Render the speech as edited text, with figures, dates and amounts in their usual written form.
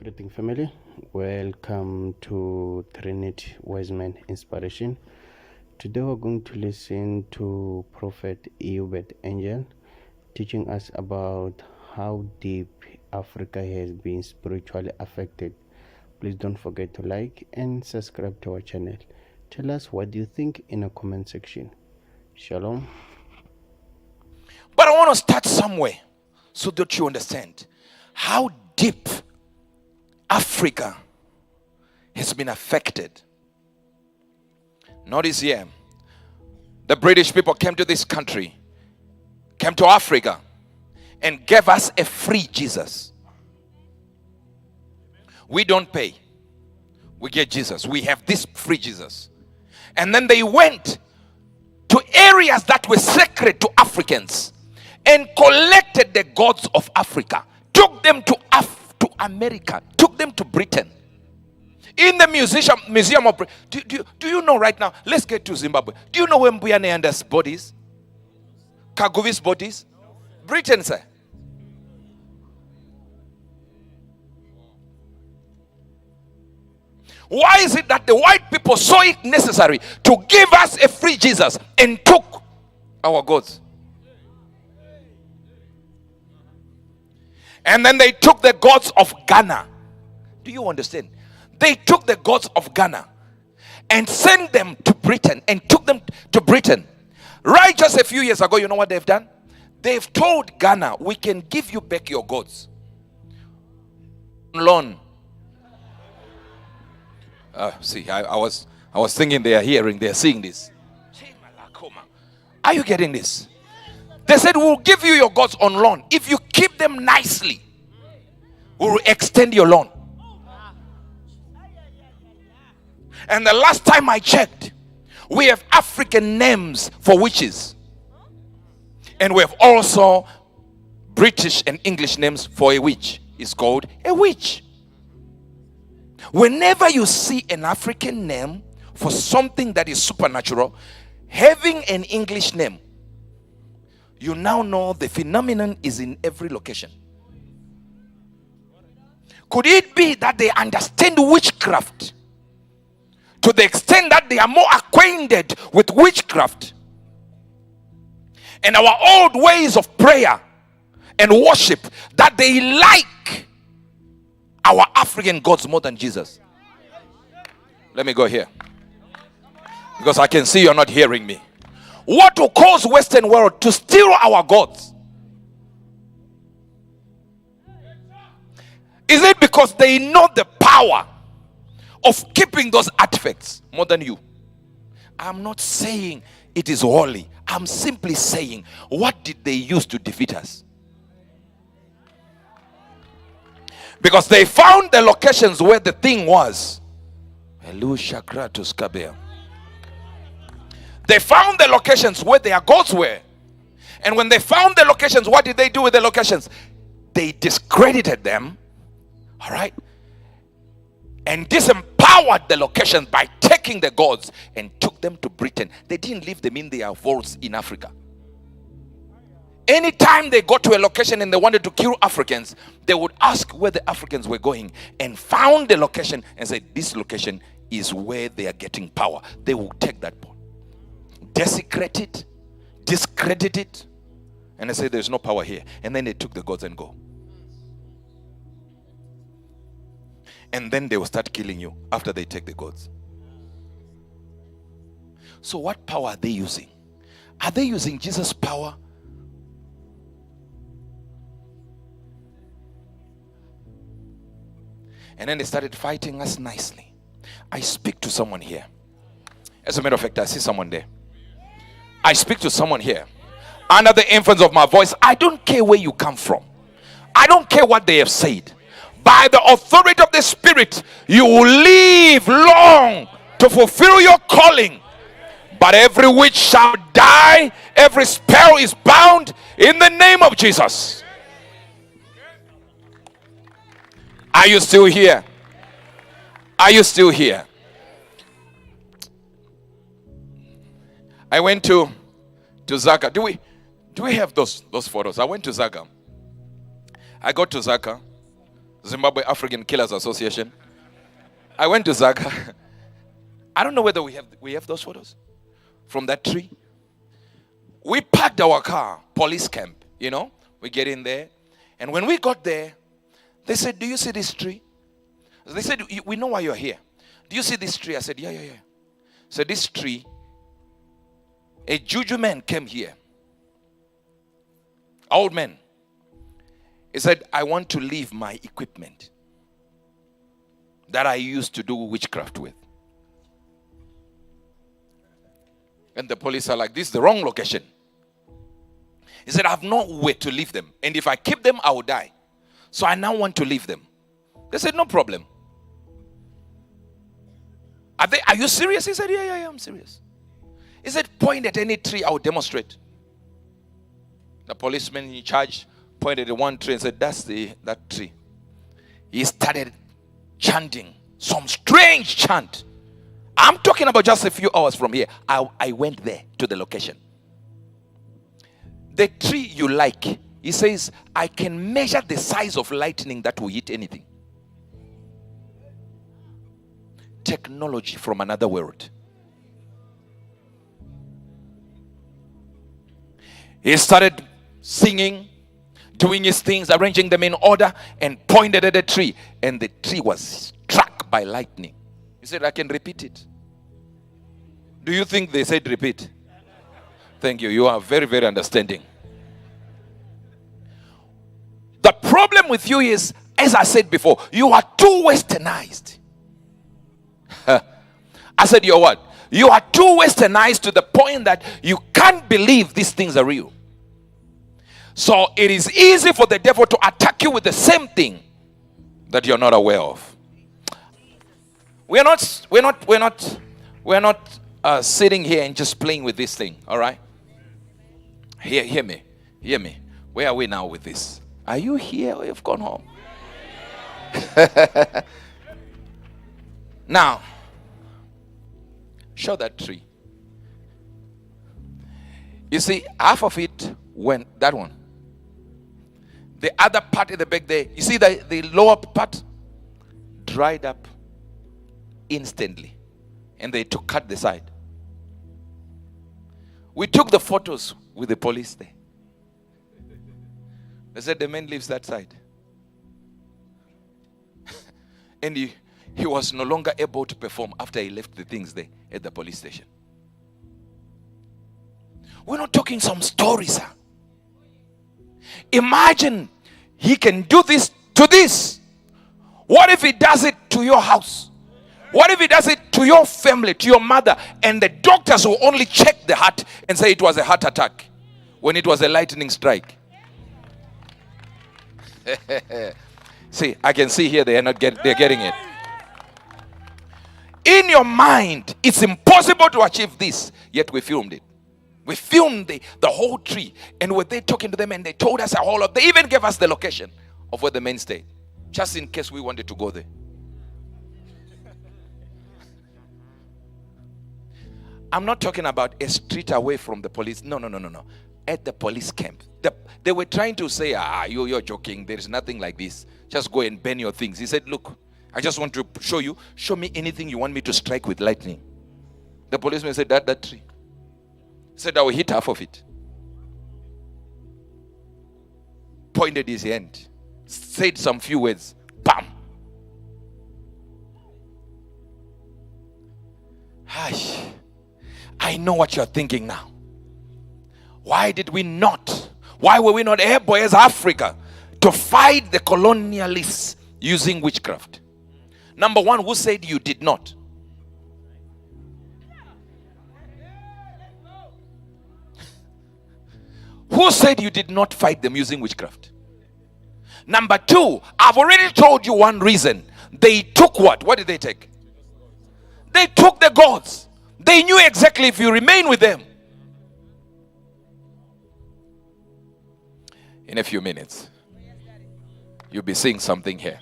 Greeting family, welcome to Trinity Wiseman Inspiration. Today we're going to listen to Prophet Uebert Angel teaching us about how deep Africa has been spiritually affected. Please don't forget to like and subscribe to our channel. Tell us what you think in a comment section. Shalom. But I want to start somewhere so that you understand how deep Africa has been affected. Notice here, the British people came to this country, came to Africa, and gave us a free Jesus. We don't pay. We get Jesus. We have this free Jesus. And then they went to areas that were sacred to Africans and collected the gods of Africa, took them to America, took them to Britain. In the museum of do you know right now? Let's get to Zimbabwe. Do you know where Mbuyane Anda's bodies? Kaguvi's bodies? Britain, sir. Why is it that the white people saw it necessary to give us a free Jesus and took our gods? And then they took the gods of Ghana. Do you understand? They took the gods of Ghana and sent them to Britain and took them to Britain. Right, just a few years ago, you know what they've done? They've told Ghana, we can give you back your gods on loan. See, I was thinking they are seeing this. Are you getting this? They said, we'll give you your gods on loan. If you keep them nicely, we'll extend your loan. And the last time I checked, we have African names for witches. And we have also British and English names for a witch. It's called a witch. Whenever you see an African name for something that is supernatural, having an English name, you now know the phenomenon is in every location. Could it be that they understand witchcraft to the extent that they are more acquainted with witchcraft and our old ways of prayer and worship, that they like our African gods more than Jesus? Let me go here, because I can see you're not hearing me. What will cause Western world to steal our gods? Is it because they know the power of keeping those artifacts more than you? I'm not saying it is holy. I'm simply saying, what did they use to defeat us? Because they found the locations where the thing was. They found the locations where their gods were. And when they found the locations, what did they do with the locations? They discredited them. All right? And disempowered the locations by taking the gods and took them to Britain. They didn't leave them in their vaults in Africa. Anytime they got to a location and they wanted to kill Africans, they would ask where the Africans were going and found the location and said, this location is where they are getting power. They will take that point, desecrate it, discredit it, and they say there's no power here. And then they took the gods and go. And then they will start killing you after they take the gods. So what power are they using? Are they using Jesus' power? And then they started fighting us nicely. I speak to someone here. As a matter of fact, I see someone there. I speak to someone here. Under the influence of my voice, I don't care where you come from. I don't care what they have said. By the authority of the Spirit, you will live long to fulfill your calling. But every witch shall die. Every spell is bound in the name of Jesus. Are you still here? Are you still here? I went to Zaka. Do we have those photos? I went to Zaka. I got to Zaka. Zimbabwe African Killers Association. I went to Zaga. I don't know whether we have those photos from that tree. We parked our car, police camp, We get in there. And when we got there, they said, do you see this tree? They said, we know why you're here. Do you see this tree? I said, yeah. So this tree, a juju man came here. Old man. He said, I want to leave my equipment that I used to do witchcraft with. And the police are like, this is the wrong location. He said, I have nowhere to leave them. And if I keep them, I will die. So I now want to leave them. They said, no problem. Are you serious? He said, yeah, I'm serious. He said, point at any tree, I will demonstrate. The policeman in charge pointed at one tree and said, that's that tree. He started chanting some strange chant. I'm talking about just a few hours from here. I went there to the location. The tree you like, he says, I can measure the size of lightning that will hit anything. Technology from another world. He started singing, doing his things, arranging them in order, and pointed at the tree. And the tree was struck by lightning. He said, I can repeat it. Do you think they said repeat? Thank you. You are very, very understanding. The problem with you is, as I said before, you are too westernized. I said, you're what? You are too westernized to the point that you can't believe these things are real. So it is easy for the devil to attack you with the same thing that you're not aware of. We're not sitting here and just playing with this thing, all right? Hear me. Where are we now with this? Are you here or you've gone home? Now, show that tree. You see, half of it went, that one. The other part in the back there, you see the lower part dried up instantly. And they cut the side. We took the photos with the police there. They said the man lives that side. And he was no longer able to perform after he left the things there at the police station. We're not talking some stories, sir. Imagine he can do this to this. What if he does it to your house? What if he does it to your family, to your mother, and the doctors will only check the heart and say it was a heart attack when it was a lightning strike? See, I can see here they're getting it. In your mind, it's impossible to achieve this, yet we filmed it. We filmed the whole tree, and were they talking to them, and they told us they even gave us the location of where the men stayed, just in case we wanted to go there. I'm not talking about a street away from the police. No. At the police camp. They were trying to say, you're joking. There is nothing like this. Just go and burn your things. He said, look, I just want to show me anything you want me to strike with lightning. The policeman said, that tree. He said, I will hit half of it. Pointed his hand. Said some few words. Bam. Hush. I know what you're thinking now. Why were we not able as Africa to fight the colonialists using witchcraft? Number one, who said you did not? Who said you did not fight them using witchcraft? Number two, I've already told you one reason. They took what? What did they take? They took the gods. They knew exactly if you remain with them. In a few minutes, you'll be seeing something here.